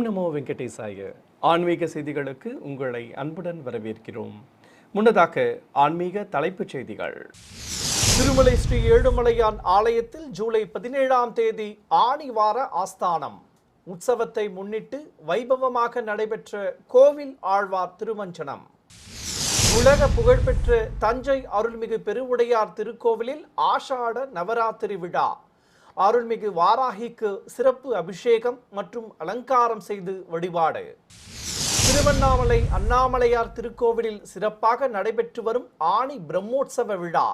ஓம் நமோ வெங்கடேசாய. ஆன்மீக செய்திகளுக்கு உங்களை அன்புடன் வரவேற்கிறோம். முன்னதாக ஆன்மீக தலைப்புச் செய்திகள். திருமலை ஸ்ரீ ஏழுமலையான் ஆலயத்தில் ஜூலை 17ஆம் தேதி ஆணிவார ஆஸ்தானம். உற்சவத்தை முன்னிட்டு வைபவமாக நடைபெற்ற கோவில் ஆழ்வார் திருமஞ்சனம். உலக புகழ்பெற்ற தஞ்சை அருள்மிகு பெருவுடையார் திருக்கோவிலில் ஆஷாட நவராத்திரி விழா. அருள்மிகு வாராகிக்கு சிறப்பு அபிஷேகம் மற்றும் அலங்காரம் செய்து வழிபாடு. திருவண்ணாமலை அண்ணாமலையார் திருக்கோவிலில் சிறப்பாக நடைபெற்று வரும் ஆணி பிரம்மோற்சவ விழா.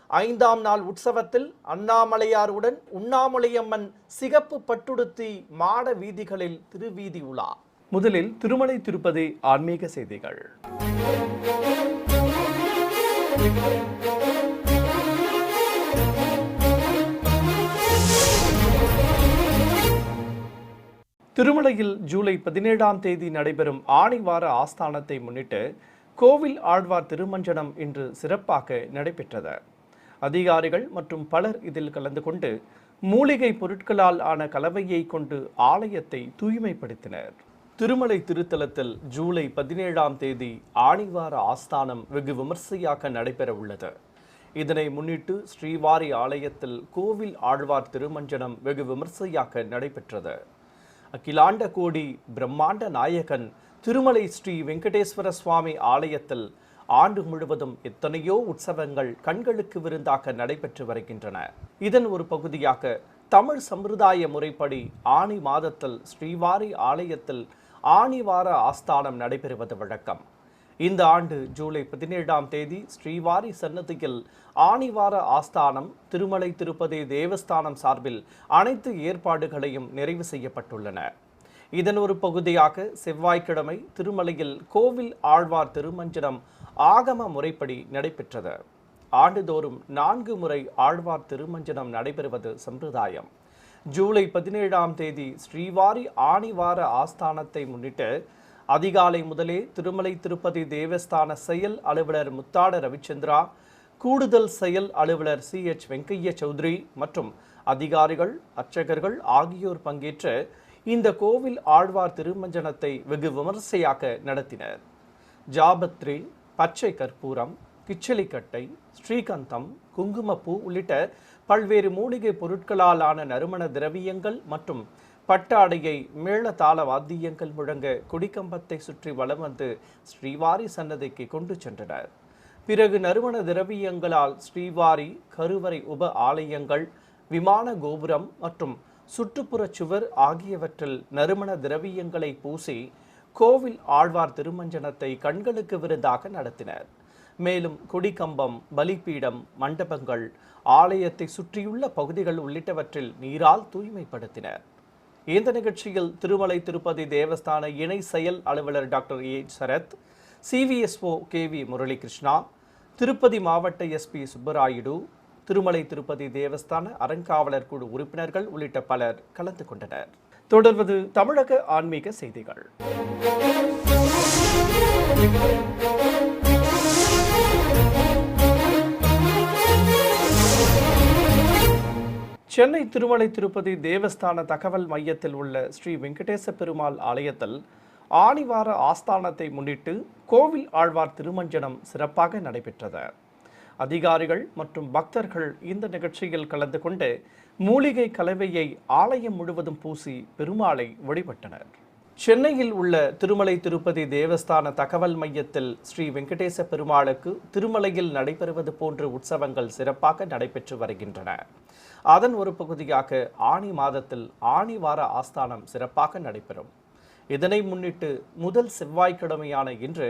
5ஆம் நாள் உற்சவத்தில் அண்ணாமலையாருடன் உண்ணாமலையம்மன் சிகப்பு பட்டுடுத்தி மாட வீதிகளில் திருவீதி உலா. முதலில் திருமலை திருப்பதி ஆன்மீக செய்திகள். திருமலையில் ஜூலை 17ஆம் தேதி நடைபெறும் ஆணிவார ஆஸ்தானத்தை முன்னிட்டு கோவில் ஆழ்வார் திருமஞ்சனம் இன்று சிறப்பாக நடைபெற்றது. அதிகாரிகள் மற்றும் பலர் இதில் கலந்து கொண்டு மூலிகை பொருட்களால் ஆன கலவையை கொண்டு ஆலயத்தை தூய்மைப்படுத்தினர். திருமலை திருத்தலத்தில் ஜூலை 17ஆம் தேதி ஆணிவார ஆஸ்தானம் வெகு விமர்சையாக நடைபெற உள்ளது. இதனை முன்னிட்டு ஸ்ரீவாரி ஆலயத்தில் கோவில் ஆழ்வார் திருமஞ்சனம் வெகு விமர்சையாக நடைபெற்றது. அகிலாண்ட கோடி பிரம்மாண்ட நாயகன் திருமலை ஸ்ரீ வெங்கடேஸ்வர சுவாமி ஆலயத்தில் ஆண்டு முழுவதும் எத்தனையோ உற்சவங்கள் கண்களுக்கு விருந்தாக நடைபெற்று வருகின்றன. இதன் ஒரு பகுதியாக தமிழ் சம்பிரதாய முறைப்படி ஆணி மாதத்தில் ஸ்ரீவாரி ஆலயத்தில் ஆணிவார ஆஸ்தானம் நடைபெறுவது வழக்கம். இந்த ஆண்டு ஜூலை 17ஆம் தேதி ஸ்ரீவாரி சன்னதியில் ஆணிவார ஆஸ்தானம் திருமலை திருப்பதி தேவஸ்தானம் சார்பில் அனைத்து ஏற்பாடுகளையும் நிறைவு செய்யப்பட்டுள்ளன. இதன் ஒரு பகுதியாக செவ்வாய்க்கிழமை திருமலையில் கோவில் ஆழ்வார் திருமஞ்சனம் ஆகம முறைப்படி நடைபெற்றது. ஆண்டுதோறும் 4 முறை ஆழ்வார் திருமஞ்சனம் நடைபெறுவது சம்பிரதாயம். ஜூலை 17ஆம் தேதி ஸ்ரீவாரி ஆணிவார ஆஸ்தானத்தை முன்னிட்டு அதிகாலை முதலே திருமலை திருப்பதி தேவஸ்தான செயல் அலுவலர் முத்தாட ரவிச்சந்திரா, கூடுதல் செயல் அலுவலர் CH வெங்கைய சௌத்ரி மற்றும் அதிகாரிகள் அர்ச்சகர்கள் ஆகியோர் பங்கேற்று இந்த கோவில் ஆழ்வார் திருமஞ்சனத்தை வெகு விமர்சையாக நடத்தினர். ஜாபத்ரி, பச்சை கற்பூரம், கிச்சலிக்கட்டை, ஸ்ரீகந்தம், குங்குமப்பூ உள்ளிட்ட பல்வேறு மூலிகை பொருட்களால் ஆன நறுமண திரவியங்கள் மற்றும் பட்டாடையை மேளதாள வாத்தியங்கள் முழங்க கொடிக்கம்பத்தை சுற்றி வலம் வந்து ஸ்ரீவாரி சன்னதிக்கு கொண்டு சென்றனர். பிறகு நறுமண திரவியங்களால் ஸ்ரீவாரி கருவறை உப ஆலயங்கள், விமான கோபுரம் மற்றும் சுற்றுப்புற சுவர் ஆகியவற்றில் நறுமண திரவியங்களை பூசி கோவில் ஆழ்வார் திருமஞ்சனத்தை கண்களுக்கு விருந்தாக நடத்தினர். மேலும் கொடிக்கம்பம், பலிபீடம், மண்டபங்கள், ஆலயத்தை சுற்றியுள்ள பகுதிகள் உள்ளிட்டவற்றில் நீரால் தூய்மைப்படுத்தினர். இந்த நிகழ்ச்சியில் திருமலை திருப்பதி தேவஸ்தான இணை செயல் அலுவலர் doctor A. Sarath, CVSO KV Muralikrishna, Tirupati மாவட்ட SP சுப்பராயுடு, திருமலை திருப்பதி தேவஸ்தான அறங்காவலர் குழு உறுப்பினர்கள் உள்ளிட்ட பலர் கலந்து கொண்டனர். தொடர்வது தமிழக ஆன்மீக செய்திகள். சென்னை திருமலை திருப்பதி தேவஸ்தான தகவல் மையத்தில் உள்ள ஸ்ரீ வெங்கடேச பெருமாள் ஆலயத்தில் ஆணிவார ஆஸ்தானத்தை முன்னிட்டு கோவில் ஆழ்வார் திருமஞ்சனம் சிறப்பாக நடைபெற்றது. அதிகாரிகள் மற்றும் பக்தர்கள் இந்த நிகழ்ச்சியில் கலந்து கொண்டு மூலிகை கலவையை ஆலயம் முழுவதும் பூசி பெருமாளை வழிபட்டனர். சென்னையில் உள்ள திருமலை திருப்பதி தேவஸ்தான தகவல் மையத்தில் ஸ்ரீ வெங்கடேச பெருமாளுக்கு திருமலையில் நடைபெறுவது போன்ற உற்சவங்கள் சிறப்பாக நடைபெற்று வருகின்றன. அதன் ஒரு பகுதியாக ஆணி மாதத்தில் ஆணிவார ஆஸ்தானம் சிறப்பாக நடைபெறும். இதனை முன்னிட்டு முதல் செவ்வாய்க்கிழமையான இன்று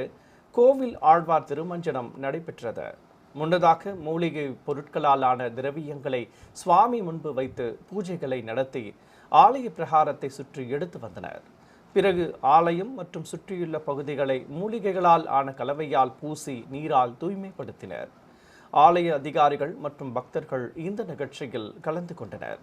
கோவில் ஆழ்வார் திருமஞ்சனம் நடைபெற்றது. முன்னதாக மூலிகை பொருட்களாலான திரவியங்களை சுவாமி முன்பு வைத்து பூஜைகளை நடத்தி ஆலய பிரகாரத்தை சுற்றி எடுத்து வந்தனர். பிறகு ஆலயம் மற்றும் சுற்றியுள்ள பகுதிகளை மூலிகைகளால் ஆன கலவையால் பூசி நீரால் தூய்மைப்படுத்தினர். ஆலய அதிகாரிகள் மற்றும் பக்தர்கள் இந்த நிகழ்ச்சியில் கலந்து கொண்டனர்.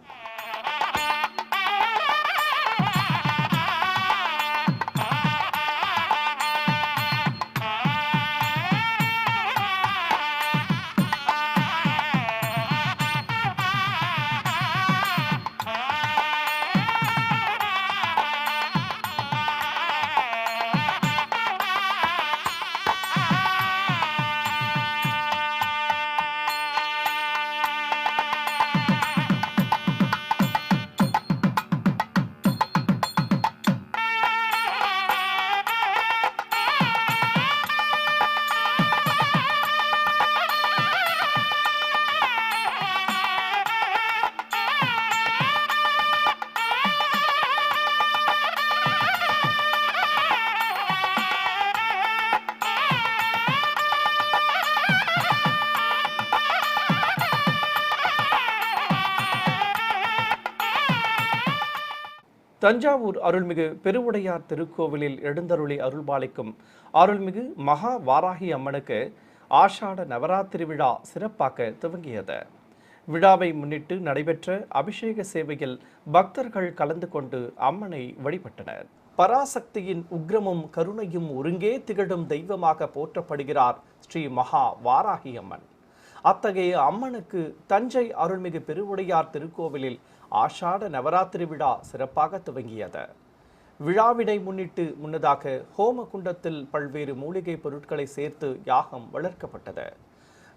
தஞ்சாவூர் அருள்மிகு பெருவுடையார் திருக்கோவிலில் எழுந்தருளி அருள்பாலிக்கும் அருள்மிகு மகா வாராகி அம்மனுக்கு ஆஷாட நவராத்திரி விழா சிறப்பாக துவங்கியது. விழாவை முன்னிட்டு நடைபெற்ற அபிஷேக சேவையில் பக்தர்கள் கலந்து கொண்டு அம்மனை வழிபட்டனர். பராசக்தியின் உக்ரமும் கருணையும் ஒருங்கே திகழும் தெய்வமாக போற்றப்படுகிறார் ஸ்ரீ மகா வாராகி அம்மன். அத்தகைய அம்மனுக்கு தஞ்சை அருள்மிகு பெருவுடையார் திருக்கோவிலில் ஆஷாட நவராத்திரி விழா சிறப்பாக துவங்கியது. விழாவினை முன்னிட்டு முன்னதாக ஹோம குண்டத்தில் பல்வேறு மூலிகை பொருட்களை சேர்த்து யாகம் வளர்க்கப்பட்டது.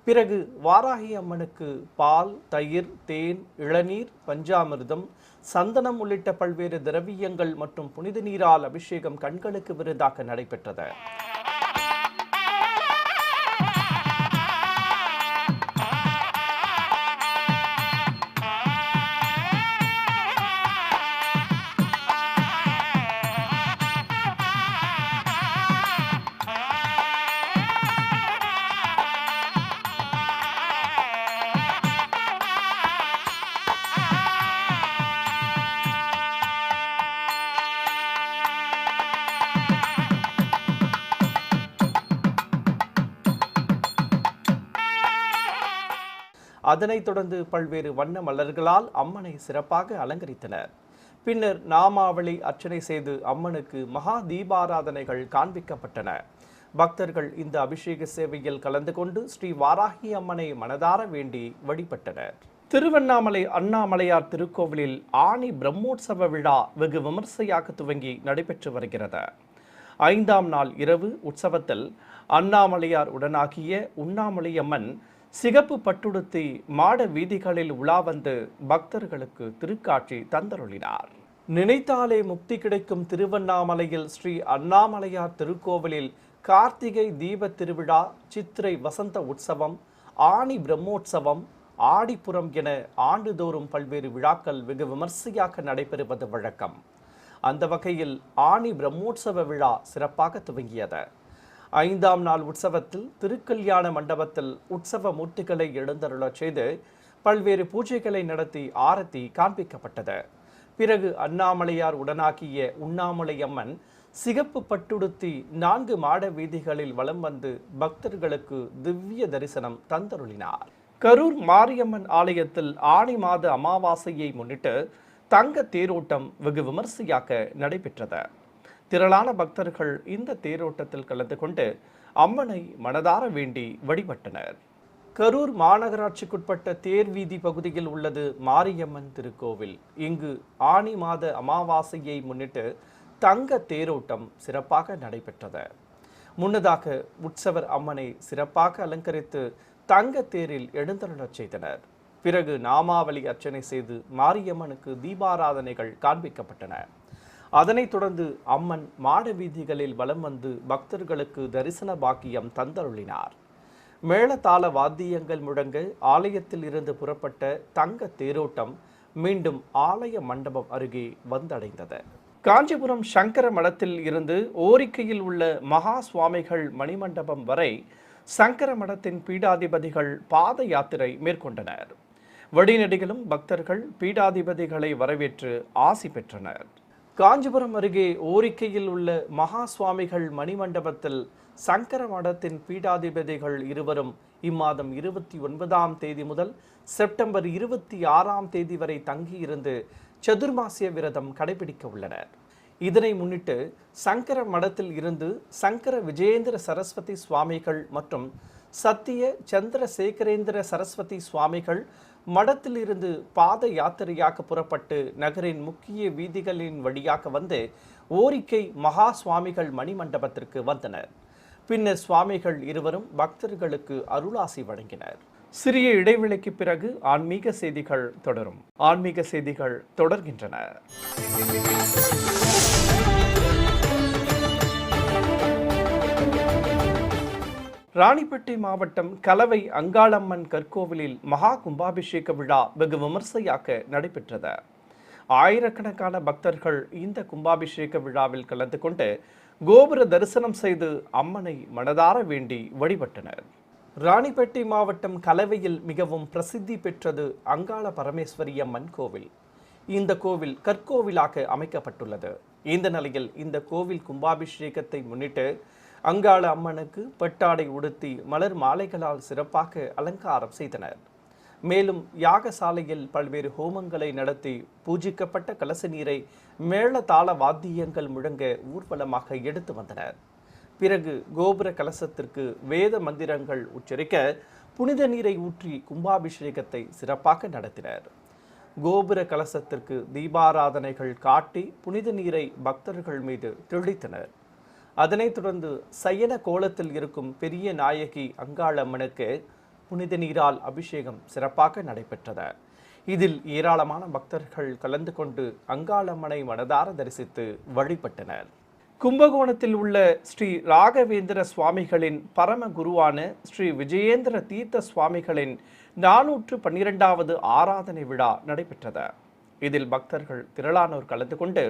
பிறகு வாராகி அம்மனுக்கு பால், தயிர், தேன், இளநீர், பஞ்சாமிர்தம், சந்தனம் உள்ளிட்ட பல்வேறு திரவியங்கள் மற்றும் புனித நீரால் அபிஷேகம் கண்களுக்கு விருதாக நடைபெற்றது. அதனைத் தொடர்ந்து பல்வேறு வண்ண மலர்களால் அம்மனை சிறப்பாக அலங்கரித்தனர். பின்னர் நாமாவளி அர்ச்சனை செய்து அம்மனுக்கு மகா தீபாராதனைகள் காண்பிக்கப்பட்டன. பக்தர்கள் இந்த அபிஷேக சேவையில் கலந்து கொண்டு ஸ்ரீ வாராகி அம்மனை மனதார வேண்டி வழிபட்டனர். திருவண்ணாமலை அண்ணாமலையார் திருக்கோவிலில் ஆனி பிரம்மோற்சவ விழா வெகு விமர்சையாக துவங்கி நடைபெற்று வருகிறது. 5ஆம் நாள் இரவு உற்சவத்தில் அண்ணாமலையார் உடனாகிய உண்ணாமலையம்மன் சிகப்பு பட்டுடுத்தி மாட வீதிகளில் உலா வந்து பக்தர்களுக்கு திருக்காட்சி தந்தருளினார். நினைத்தாலே முக்தி கிடைக்கும் திருவண்ணாமலையில் ஸ்ரீ அண்ணாமலையார் திருக்கோவிலில் கார்த்திகை தீப திருவிழா, சித்திரை வசந்த உற்சவம், ஆணி பிரம்மோற்சவம், ஆடிப்புறம் என ஆண்டுதோறும் பல்வேறு விழாக்கள் வெகு விமர்சையாக நடைபெறுவது வழக்கம். அந்த வகையில் ஆணி பிரம்மோற்சவ விழா சிறப்பாக துவங்கியது. 5ஆம் நாள் உற்சவத்தில் திருக்கல்யாண மண்டபத்தில் உற்சவ மூர்த்திகளை எழுந்தருளச் செய்து பல்வேறு பூஜைகளை நடத்தி ஆரத்தி காண்பிக்கப்பட்டது. பிறகு அண்ணாமலையார் உடனாகிய உண்ணாமலையம்மன் சிகப்பு பட்டுடுத்தி 4 மாட வீதிகளில் வலம் வந்து பக்தர்களுக்கு திவ்ய தரிசனம் தந்தருளினார். கரூர் மாரியம்மன் ஆலயத்தில் ஆனி மாத அமாவாசையை முன்னிட்டு தங்க தேரோட்டம் வெகு விமர்சையாக நடைபெற்றது. திரளான பக்தர்கள் இந்த தேரோட்டத்தில் கலந்து கொண்டு அம்மனை மனதார வேண்டி வழிபட்டனர். கரூர் மாநகராட்சிக்குட்பட்ட தேர்வீதி பகுதியில் உள்ளது மாரியம்மன் திருக்கோவில். இங்கு ஆனி மாத அமாவாசையை முன்னிட்டு தங்க தேரோட்டம் சிறப்பாக நடைபெற்றது. முன்னதாக உற்சவர் அம்மனை சிறப்பாக அலங்கரித்து தங்க தேரில் எழுந்தருளச் செய்தனர். பிறகு நாமாவளி அர்ச்சனை செய்து மாரியம்மனுக்கு தீபாராதனைகள் காண்பிக்கப்பட்டன. அதனைத் தொடர்ந்து அம்மன் மாட வீதிகளில் வலம் வந்து பக்தர்களுக்கு தரிசன பாக்கியம் தந்தருளினார். மேளதாள வாத்தியங்கள் முழங்க ஆலயத்தில் இருந்து புறப்பட்ட தங்க தேரோட்டம் மீண்டும் ஆலய மண்டபம் அருகே வந்தடைந்தது. காஞ்சிபுரம் சங்கர மடத்தில் இருந்து ஓரிக்கையில் உள்ள மகா சுவாமிகள் மணிமண்டபம் வரை சங்கர மடத்தின் பீடாதிபதிகள் பாத யாத்திரை மேற்கொண்டனர். வழிநெடுகிலும் பக்தர்கள் பீடாதிபதிகளை வரவேற்று ஆசி பெற்றனர். காஞ்சிபுரம் அருகே ஓரிக்கையில் உள்ள மகா சுவாமிகள் மணிமண்டபத்தில் சங்கர மடத்தின் பீடாதிபதிகள் இருவரும் இம்மாதம் 29ஆம் தேதி முதல் செப்டம்பர் 26ஆம் தேதி வரை தங்கியிருந்து சதுர்மாசிய விரதம் கடைபிடிக்க உள்ளனர். இதனை முன்னிட்டு சங்கர மடத்தில் இருந்து சங்கர விஜயேந்திர சரஸ்வதி சுவாமிகள் மற்றும் சத்திய சந்திரசேகரேந்திர சரஸ்வதி சுவாமிகள் மடத்தில் இருந்து பாத யாத்திரையாக புறப்பட்டு நகரின் முக்கிய வீதிகளின் வழியாக வந்து ஓரிக்கை மகா சுவாமிகள் மணிமண்டபத்திற்கு வந்தனர். பின்னர் சுவாமிகள் இருவரும் பக்தர்களுக்கு அருளாசி வழங்கினர். சிறிய இடைவெளிக்கு பிறகு ஆன்மீக செய்திகள் தொடரும். ஆன்மீக செய்திகள் தொடர்கின்றன. ராணிப்பேட்டை மாவட்டம் கலவை அங்காளம்மன் கற்கோவிலில் மகா கும்பாபிஷேக விழா வெகு விமர்சையாக நடைபெற்றது. ஆயிரக்கணக்கான பக்தர்கள் இந்த கும்பாபிஷேக விழாவில் கலந்து கொண்டு கோபுர தரிசனம் செய்து அம்மனை மனதார வேண்டி வழிபட்டனர். ராணிப்பேட்டை மாவட்டம் கலவையில் மிகவும் பிரசித்தி பெற்றது அங்காள பரமேஸ்வரி அம்மன் கோவில். இந்த கோவில் கற்கோவிலாக அமைக்கப்பட்டுள்ளது. இந்த நிலையில் இந்த கோவில் கும்பாபிஷேகத்தை முன்னிட்டு அங்காள அம்மனுக்கு பட்டாடை உடுத்தி மலர் மாலைகளால் சிறப்பாக அலங்காரம் செய்தனர். மேலும் யாகசாலையில் பல்வேறு ஹோமங்களை நடத்தி பூஜிக்கப்பட்ட கலச நீரை மேள தாள வாத்தியங்கள் முழங்க ஊர்வலமாக எடுத்து வந்தனர். பிறகு கோபுர கலசத்திற்கு வேத மந்திரங்கள் உச்சரிக்க புனித நீரை ஊற்றி கும்பாபிஷேகத்தை சிறப்பாக நடத்தினர். கோபுர கலசத்திற்கு தீபாராதனைகள் காட்டி புனித நீரை பக்தர்கள் மீது தெளித்தனர். அதனைத் தொடர்ந்து சயன கோலத்தில் இருக்கும் பெரிய நாயகி அங்காளம்மனுக்கு புனித நீரால் அபிஷேகம் சிறப்பாக நடைபெற்றது. இதில் ஏராளமான பக்தர்கள் கலந்து கொண்டு அங்காளம்மனை மனதார தரிசித்து வழிபட்டனர். கும்பகோணத்தில் உள்ள ஸ்ரீ ராகவேந்திர சுவாமிகளின் பரம குருவான ஸ்ரீ விஜயேந்திர தீர்த்த சுவாமிகளின் 412வது ஆராதனை விழா நடைபெற்றது. இதில் பக்தர்கள் திரளானோர் கலந்து கொண்டு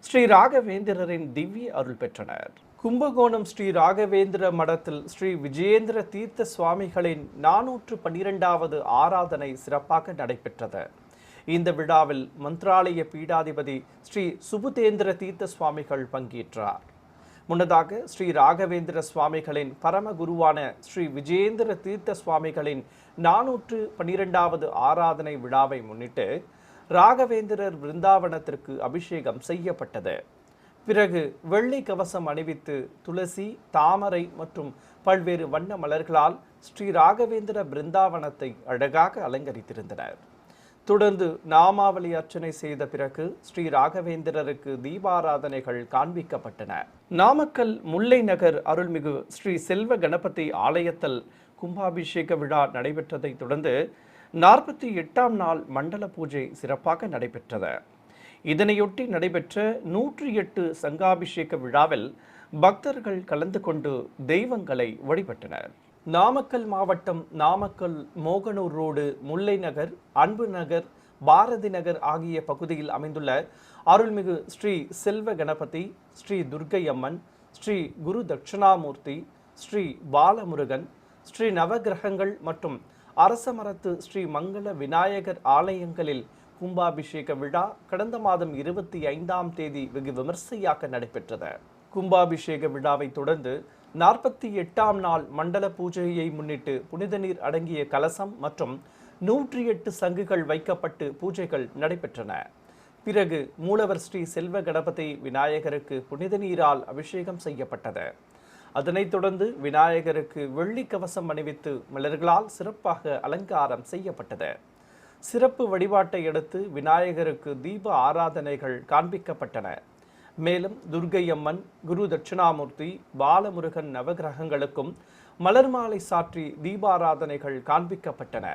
ஸ்ரீ ராகவேந்திரரின் திவ்ய அருள் பெற்றனர். கும்பகோணம் ஸ்ரீ ராகவேந்திர மடத்தில் ஸ்ரீ விஜயேந்திர தீர்த்த சுவாமிகளின் 412வது ஆராதனை சிறப்பாக நடைபெற்றது. இந்த விழாவில் மந்த்ராலய பீடாதிபதி ஸ்ரீ சுபுதேந்திர தீர்த்த சுவாமிகள் பங்கேற்றார். முன்னதாக ஸ்ரீ ராகவேந்திர சுவாமிகளின் பரம குருவான ஸ்ரீ விஜயேந்திர தீர்த்த சுவாமிகளின் 412வது ஆராதனை விழாவை முன்னிட்டு ராகவேந்திரர் பிருந்தாவனத்திற்கு அபிஷேகம் செய்யப்பட்டது. பிறகு வெள்ளி கவசம் அணிவித்து துளசி, தாமரை மற்றும் பல்வேறு வண்ண மலர்களால் ஸ்ரீ ராகவேந்திர பிருந்தாவனத்தை அழகாக அலங்கரித்திருந்தனர். தொடர்ந்து நாமாவளி அர்ச்சனை செய்த பிறகு ஸ்ரீ ராகவேந்திரருக்கு தீபாராதனைகள் காண்பிக்கப்பட்டன. நாமக்கல் முல்லை நகர் அருள்மிகு ஸ்ரீ செல்வ கணபதி ஆலயத்தில் கும்பாபிஷேக விழா நடைபெற்றதை தொடர்ந்து 48ஆம் நாள் மண்டல பூஜை சிறப்பாக நடைபெற்றது. இதனையொட்டி நடைபெற்ற 108 சங்காபிஷேக விழாவில் பக்தர்கள் கலந்து கொண்டு தெய்வங்களை வழிபட்டனர். நாமக்கல் மாவட்டம் நாமக்கல் மோகனூர் ரோடு, முல்லை நகர், அன்பு நகர், பாரதி நகர் ஆகிய பகுதியில் அமைந்துள்ள அருள்மிகு ஸ்ரீ செல்வ கணபதி, ஸ்ரீ துர்க்கை அம்மன், ஸ்ரீ குரு தட்சிணாமூர்த்தி, ஸ்ரீ பாலமுருகன், ஸ்ரீ நவகிரகங்கள் மற்றும் அரசமரத்து ஸ்ரீ மங்கள விநாயகர் ஆலயங்களில் கும்பாபிஷேக விழா கடந்த மாதம் 25ஆம் தேதி வெகு விமர்சையாக நடைபெற்றது. கும்பாபிஷேக விழாவை தொடர்ந்து 48ஆம் நாள் மண்டல பூஜையை முன்னிட்டு புனித நீர் அடங்கிய கலசம் மற்றும் 108 சங்குகள் வைக்கப்பட்டு பூஜைகள் நடைபெற்றன. பிறகு மூலவர் ஸ்ரீ செல்வ கணபதி விநாயகருக்கு புனித நீரால் அபிஷேகம் செய்யப்பட்டது. அதனைத் தொடர்ந்து விநாயகருக்கு வெள்ளி கவசம் அணிவித்து மலர்களால் சிறப்பாக அலங்காரம் செய்யப்பட்டது. சிறப்பு வழிபாட்டை அடுத்து விநாயகருக்கு தீப ஆராதனைகள் காண்பிக்கப்பட்டன. மேலும் துர்க்கை அம்மன், குரு தட்சிணாமூர்த்தி, பாலமுருகன் நவகிரகங்களுக்கும் மலர் மாலை சாற்றி தீபாராதனைகள் காண்பிக்கப்பட்டன.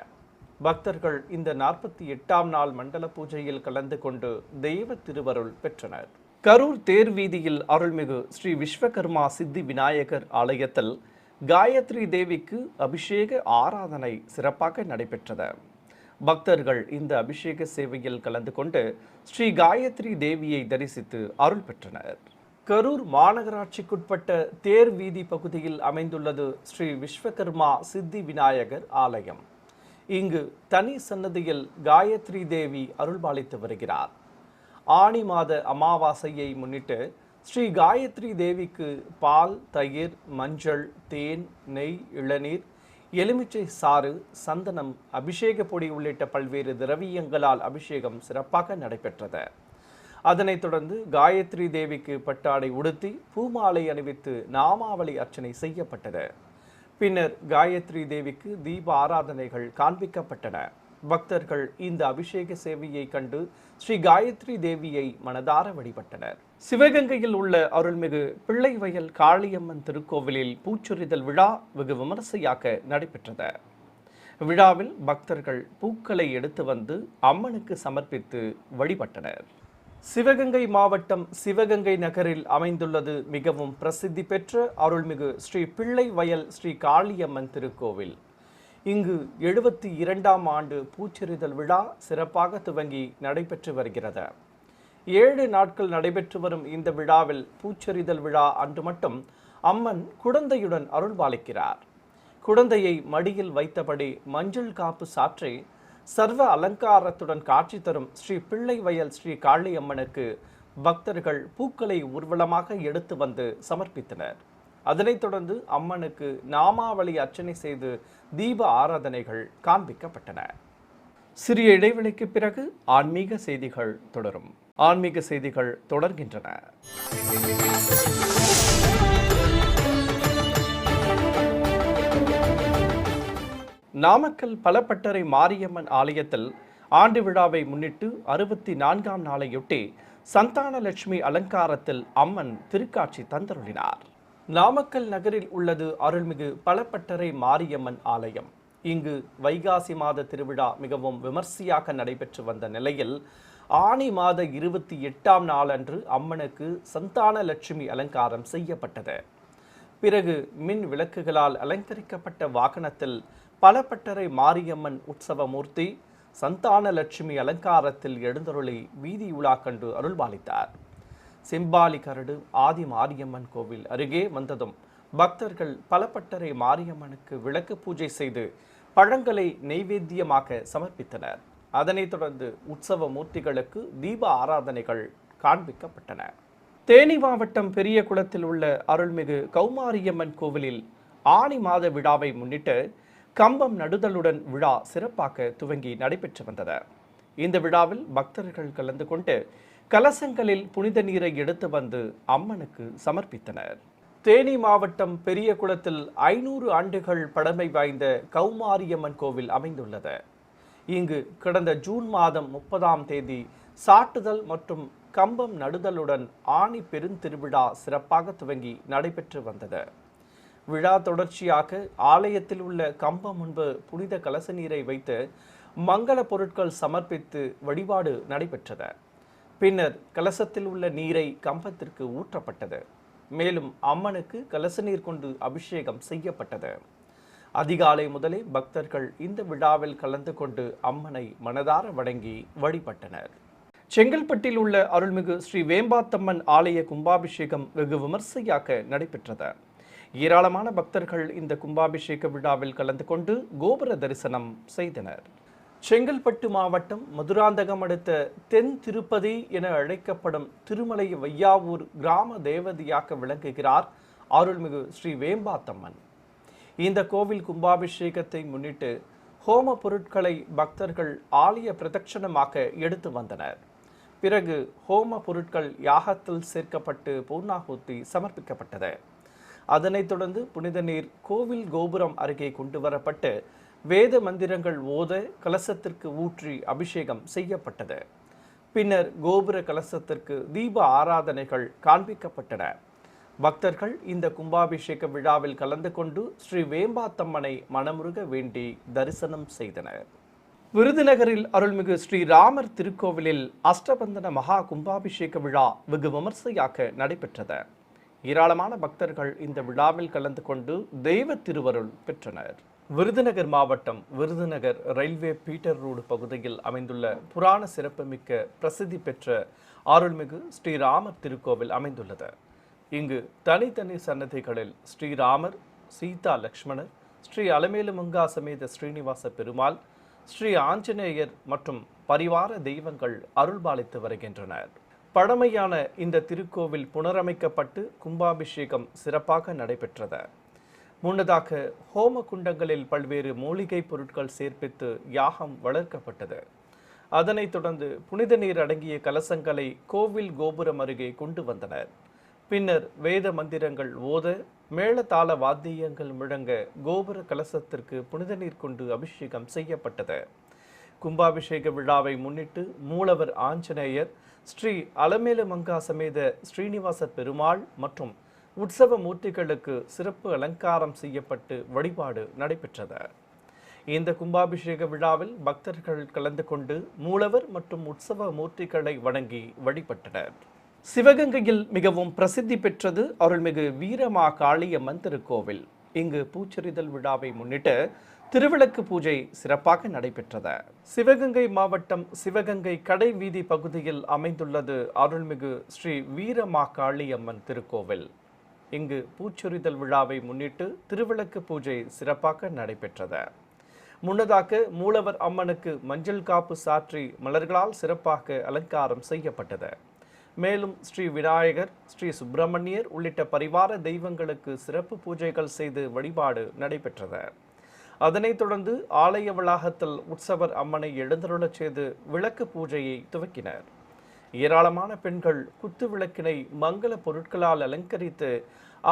பக்தர்கள் இந்த 48ஆம் நாள் மண்டல பூஜையில் கலந்து கொண்டு தெய்வ திருவருள் பெற்றனர். கரூர் தேர் வீதியில் அருள்மிகு ஸ்ரீ விஸ்வகர்மா சித்தி விநாயகர் ஆலயத்தில் காயத்ரி தேவிக்கு அபிஷேக ஆராதனை சிறப்பாக நடைபெற்றது. பக்தர்கள் இந்த அபிஷேக சேவையில் கலந்து கொண்டு ஸ்ரீ காயத்ரி தேவியை தரிசித்து அருள் பெற்றனர். கரூர் மாநகராட்சிக்குட்பட்ட தேர் வீதி பகுதியில் அமைந்துள்ளது ஸ்ரீ விஸ்வகர்மா சித்தி விநாயகர் ஆலயம். இங்கு தனி சன்னதியில் காயத்ரி தேவி அருள்பாலித்து வருகிறார். ஆனி மாத அமாவாசையை முன்னிட்டு ஸ்ரீ காயத்ரி தேவிக்கு பால், தயிர், மஞ்சள், தேன், நெய், இளநீர், எலுமிச்சை சாறு, சந்தனம், அபிஷேக பொடி உள்ளிட்ட பல்வேறு திரவியங்களால் அபிஷேகம் சிறப்பாக நடைபெற்றது. அதனைத் தொடர்ந்து காயத்ரி தேவிக்கு பட்டாடை உடுத்தி பூமாலை அணிவித்து நாமாவளி அர்ச்சனை செய்யப்பட்டது. பின்னர் காயத்ரி தேவிக்கு தீப ஆராதனைகள் காண்பிக்கப்பட்டன. பக்தர்கள் இந்த அபிஷேக சேவையை கண்டு ஸ்ரீ காயத்ரி தேவியை மனதார வழிபட்டனர். சிவகங்கையில் உள்ள அருள்மிகு பிள்ளைவயல் காளியம்மன் திருக்கோவிலில் பூச்சொரிதல் விழா வெகு விமர்சையாக நடைபெற்றது. விழாவில் பக்தர்கள் பூக்களை எடுத்து வந்து அம்மனுக்கு சமர்ப்பித்து வழிபட்டனர். சிவகங்கை மாவட்டம் சிவகங்கை நகரில் அமைந்துள்ளது மிகவும் பிரசித்தி பெற்ற அருள்மிகு ஸ்ரீ பிள்ளைவயல் ஸ்ரீ காளியம்மன் திருக்கோவில். இங்கு 72ஆம் ஆண்டு பூச்சொரிதல் விழா சிறப்பாக துவங்கி நடைபெற்று வருகிறது. 7 நாட்கள் நடைபெற்று வரும் இந்த விழாவில் பூச்சொரிதல் விழா அன்று மட்டும் அம்மன் குடந்தையுடன் அருள்பாலிக்கிறார். குடந்தையை மடியில் வைத்தபடி மஞ்சள் காப்பு சாற்றி சர்வ அலங்காரத்துடன் காட்சி தரும் ஸ்ரீ பிள்ளை வயல் ஸ்ரீ காளியம்மனுக்கு பக்தர்கள் பூக்களை ஊர்வலமாக எடுத்து வந்து சமர்ப்பித்தனர். அதனைத் தொடர்ந்து அம்மனுக்கு நாமாவளி அர்ச்சனை செய்து தீப ஆராதனைகள் காண்பிக்கப்பட்டன. சிறிய இடைவெளிக்கு பிறகு ஆன்மீக செய்திகள் தொடரும். ஆன்மீக செய்திகள் தொடர்கின்றன. நாமக்கல் பலப்பட்டறை மாரியம்மன் ஆலயத்தில் ஆண்டு விழாவை முன்னிட்டு 64ஆம் நாளையொட்டி சந்தானலட்சுமி அலங்காரத்தில் அம்மன் திருக்காட்சி தந்தருளினார். நாமக்கல் நகரில் உள்ளது அருள்மிகு பலப்பட்டறை மாரியம்மன் ஆலயம். இங்கு வைகாசி மாத திருவிழா மிகவும் விமர்சையாக நடைபெற்று வந்த நிலையில் ஆனி மாத 28ஆம் நாளன்று அம்மனுக்கு சந்தானலட்சுமி அலங்காரம் செய்யப்பட்டது. பிறகு மின் விளக்குகளால் அலங்கரிக்கப்பட்ட வாகனத்தில் பலப்பட்டறை மாரியம்மன் உற்சவமூர்த்தி சந்தானலட்சுமி அலங்காரத்தில் எழுந்தருளி வீதி உலா கண்டு அருள்பாலித்தார். செம்பாலி கரடு ஆதி மாரியம்மன் கோவில் அருகே வந்ததும் பக்தர்கள் பலப்பட்டறை மாரியம்மனுக்கு விளக்கு பூஜை செய்து பழங்களை நெய்வேத்தியமாக சமர்ப்பித்தனர். அதனைத் தொடர்ந்து உற்சவ மூர்த்திகளுக்கு தீப ஆராதனைகள் காண்பிக்கப்பட்டன. தேனி மாவட்டம் பெரியகுளத்தில் உள்ள அருள்மிகு கௌமாரியம்மன் கோவிலில் ஆனி மாத விழாவை முன்னிட்டு கம்பம் நடுதலுடன் விழா சிறப்பாக துவங்கி நடைபெற்று வந்தது. இந்த விழாவில் பக்தர்கள் கலந்து கொண்டு கலசங்களில் புனித நீரை எடுத்து வந்து அம்மனுக்கு சமர்ப்பித்தனர். தேனி மாவட்டம் பெரியகுளத்தில் 500 ஆண்டுகள் பழமை வாய்ந்த கௌமாரியம்மன் கோவில் அமைந்துள்ளது. இங்கு கடந்த ஜூன் மாதம் 30ஆம் தேதி சாட்டுதல் மற்றும் கம்பம் நடுதலுடன் ஆணி பெருந்திருவிழா சிறப்பாக துவங்கி நடைபெற்று வந்தது. விழா தொடர்ச்சியாக ஆலயத்தில் உள்ள கம்பம் முன்பு புனித கலச நீரை வைத்து மங்கள பொருட்கள் சமர்ப்பித்து வழிபாடு நடைபெற்றது. பின்னர் கலசத்தில் உள்ள நீரை கம்பத்திற்கு ஊற்றப்பட்டது. மேலும் அம்மனுக்கு கலச நீர் கொண்டு அபிஷேகம் செய்யப்பட்டது. அதிகாலை முதலே பக்தர்கள் இந்த விழாவில் கலந்து கொண்டு அம்மனை மனதார வணங்கி வழிபட்டனர். செங்கல்பட்டில் உள்ள அருள்மிகு ஸ்ரீ வேம்பாத்தம்மன் ஆலய கும்பாபிஷேகம் வெகு விமர்சையாக நடைபெற்றது. ஏராளமான பக்தர்கள் இந்த கும்பாபிஷேக விழாவில் கலந்து கொண்டு கோபுர தரிசனம் செய்தனர். செங்கல்பட்டு மாவட்டம் மதுராந்தகம் அடுத்த தென் திருப்பதி என அழைக்கப்படும் திருமலை வையாவூர் கிராம தேவதையாக விளங்குகிறார் அருள்மிகு ஸ்ரீ வேம்பாத்தம்மன். இந்த கோவில் கும்பாபிஷேகத்தை முன்னிட்டு ஹோம பொருட்களை பக்தர்கள் ஆலய பிரதட்சணமாக எடுத்து வந்தனர். பிறகு ஹோம பொருட்கள் யாகத்தில் சேர்க்கப்பட்டு பூர்ணாகுத்தி சமர்ப்பிக்கப்பட்டது. அதனைத் தொடர்ந்து புனித நீர் கோவில் கோபுரம் அருகே கொண்டு வரப்பட்டு வேத மந்திரங்கள் ஓத கலசத்திற்கு ஊற்றி அபிஷேகம் செய்யப்பட்டது. பின்னர் கோபுர கலசத்திற்கு தீப ஆராதனைகள் காண்பிக்கப்பட்டன. பக்தர்கள் இந்த கும்பாபிஷேக விழாவில் கலந்து கொண்டு ஸ்ரீ வேம்பாத்தம்மனை மனமுருக வேண்டி தரிசனம் செய்தனர். விருதுநகரில் அருள்மிகு ஸ்ரீ ராமர் திருக்கோவிலில் அஷ்டபந்தன மகா கும்பாபிஷேக விழா வெகு விமர்சையாக நடைபெற்றது. ஏராளமான பக்தர்கள் இந்த விழாவில் கலந்து கொண்டு தெய்வ திருவருள் பெற்றனர். விருதுநகர் மாவட்டம் விருதுநகர் ரயில்வே பீட்டர் ரோடு பகுதியில் அமைந்துள்ள புராண சிறப்புமிக்க பிரசித்தி பெற்ற அருள்மிகு ஸ்ரீராமர் திருக்கோவில் அமைந்துள்ளது. இங்கு தனித்தனி சன்னதிகளில் ஸ்ரீராமர், சீதா லக்ஷ்மணர், ஸ்ரீ அலமேலுமங்கா சமேத ஸ்ரீனிவாச பெருமாள், ஸ்ரீ ஆஞ்சநேயர் மற்றும் பரிவார தெய்வங்கள் அருள்பாலித்து வருகின்றனர். பழமையான இந்த திருக்கோவில் புனரமைக்கப்பட்டு கும்பாபிஷேகம் சிறப்பாக நடைபெற்றது. முன்னதாக ஹோம குண்டங்களில் பல்வேறு மூலிகை பொருட்கள் சேர்ப்பித்து யாகம் வளர்க்கப்பட்டது. அதனைத் தொடர்ந்து புனித நீர் அடங்கிய கலசங்களை கோவில் கோபுரம் அருகே கொண்டு வந்தனர். பின்னர் வேத மந்திரங்கள் ஓத மேளதாள வாத்தியங்கள் முழங்க கோபுர கலசத்திற்கு புனித நீர் கொண்டு அபிஷேகம் செய்யப்பட்டது. கும்பாபிஷேக விழாவை முன்னிட்டு மூலவர் ஆஞ்சநேயர், ஸ்ரீ அலமேலுமங்கா சமேத ஸ்ரீனிவாச பெருமாள் மற்றும் உற்சவ மூர்த்திகளுக்கு சிறப்பு அலங்காரம் செய்யப்பட்டு வழிபாடு நடைபெற்றது. இந்த கும்பாபிஷேக விழாவில் பக்தர்கள் கலந்து கொண்டு மூலவர் மற்றும் உற்சவ மூர்த்திகளை வணங்கி வழிபட்டனர். சிவகங்கையில் மிகவும் பிரசித்தி பெற்றது அருள்மிகு வீரமா காளியம்மன் திருக்கோவில். இங்கு பூச்செறிதல் விழாவை முன்னிட்டு திருவிளக்கு பூஜை சிறப்பாக நடைபெற்றது. சிவகங்கை மாவட்டம் சிவகங்கை கடை வீதி பகுதியில் அமைந்துள்ளது அருள்மிகு ஸ்ரீ வீரமா காளியம்மன் திருக்கோவில். இங்கு பூச்சொரிதல் விழாவை முன்னிட்டு திருவிளக்கு பூஜை சிறப்பாக நடைபெற்றது. முன்னதாக மூலவர் அம்மனுக்கு மஞ்சள் காப்பு சாற்றி மலர்களால் சிறப்பாக அலங்காரம் செய்யப்பட்டது. மேலும் ஸ்ரீ விநாயகர், ஸ்ரீ சுப்பிரமணியர் உள்ளிட்ட பரிவார தெய்வங்களுக்கு சிறப்பு பூஜைகள் செய்து வழிபாடு நடைபெற்றது. அதனைத் தொடர்ந்து ஆலய வளாகத்தில் உற்சவர் அம்மனை எழுந்தருளச் செய்து விளக்கு பூஜையை துவக்கினர். ஏராளமான பெண்கள் குத்து விளக்கினை மங்கள பொருட்களால் அலங்கரித்து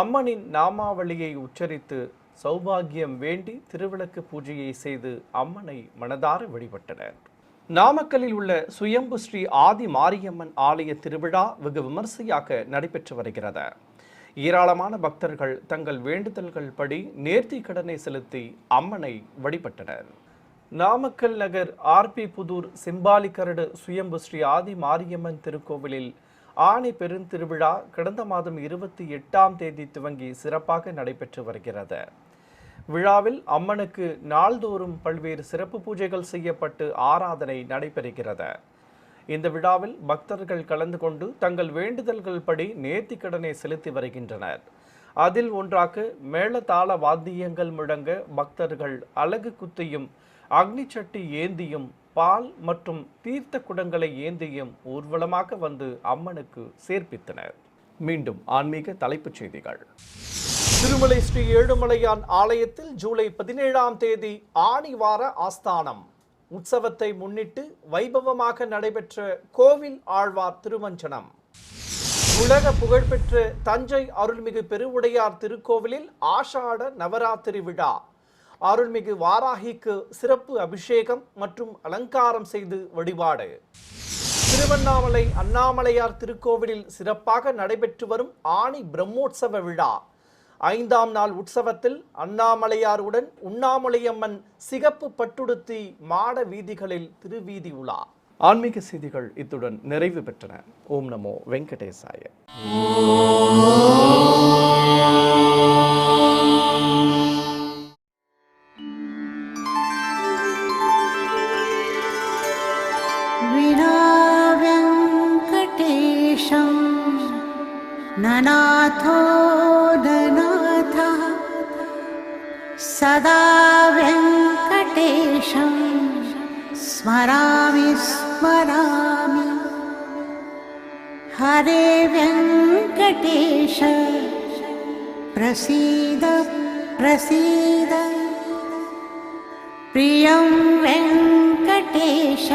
அம்மனின் நாமாவளியை உச்சரித்து சௌபாகியம் வேண்டி திருவிளக்கு பூஜையை செய்து அம்மனை மனதார வழிபட்டனர். நாமக்கல்லில் உள்ள சுயம்பு ஸ்ரீ ஆதி மாரியம்மன் ஆலய திருவிழா வெகு விமர்சையாக நடைபெற்று வருகிறது. ஏராளமான பக்தர்கள் தங்கள் வேண்டுதல்கள் படி நேர்த்தி கடனை செலுத்தி அம்மனை வழிபட்டனர். நாமக்கல் நகர் ஆர்பி புதூர் சிம்பாலிக்கரடு சுயம்பு ஸ்ரீ ஆதி மாரியம்மன் திருக்கோவிலில் ஆணி பெருந்திருவிழா கடந்த மாதம் 28ஆம் தேதி துவங்கி சிறப்பாக நடைபெற்று வருகிறது. விழாவில் அம்மனுக்கு நாள்தோறும் பல்வேறு சிறப்பு பூஜைகள் செய்யப்பட்டு ஆராதனை நடைபெறுகிறது. இந்த விழாவில் பக்தர்கள் கலந்து கொண்டு தங்கள் வேண்டுதல்கள் படி நேர்த்திக்கடனை செலுத்தி வருகின்றனர். அதில் ஒன்றாக மேளதாள வாத்தியங்கள் முழங்க பக்தர்கள் அலகு குத்தியும் அக்னி சட்டி ஏந்தியும் பால் மற்றும் தீர்த்த குடங்களை ஏந்தியும் ஊர்வலமாக வந்து அம்மனுக்கு சேர்ப்பித்தனர். மீண்டும் ஆன்மீக தலைப்புச் செய்திகள். திருமலை ஸ்ரீ ஏழுமலையான் ஆலயத்தில் ஜூலை 17ஆம் தேதி ஆணிவார ஆஸ்தானம் உற்சவத்தை முன்னிட்டு வைபவமாக நடைபெற்ற கோவில் ஆழ்வார் திருமஞ்சனம். உலக புகழ்பெற்ற தஞ்சை அருள்மிகு பெருவுடையார் திருக்கோவிலில் ஆஷாட நவராத்திரி விழா. அருள்மிகு வாராகிக்கு சிறப்பு அபிஷேகம் மற்றும் அலங்காரம் செய்து வழிபாடு. திருவண்ணாமலை அண்ணாமலையார் திருக்கோவிலில் சிறப்பாக நடைபெற்று வரும் ஆணி பிரம்மோற்சவ விழா. 5ஆம் நாள் உற்சவத்தில் அண்ணாமலையாருடன் உண்ணாமலையம்மன் சிகப்பு பட்டுடுத்தி மாட வீதிகளில் திருவீதி உலா. ஆன்மீக செய்திகள் இத்துடன் நிறைவு பெற்றன. ஓம் நமோ வெங்கடேசாய. ननाथो ननाथः सदा वेङ्कटेशं स्मरामि स्मरामि. हरे वेङ्कटेश प्रसीद प्रसीद. प्रियं वेङ्कटेश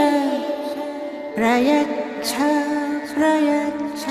प्रयच्छ प्रयच्छ.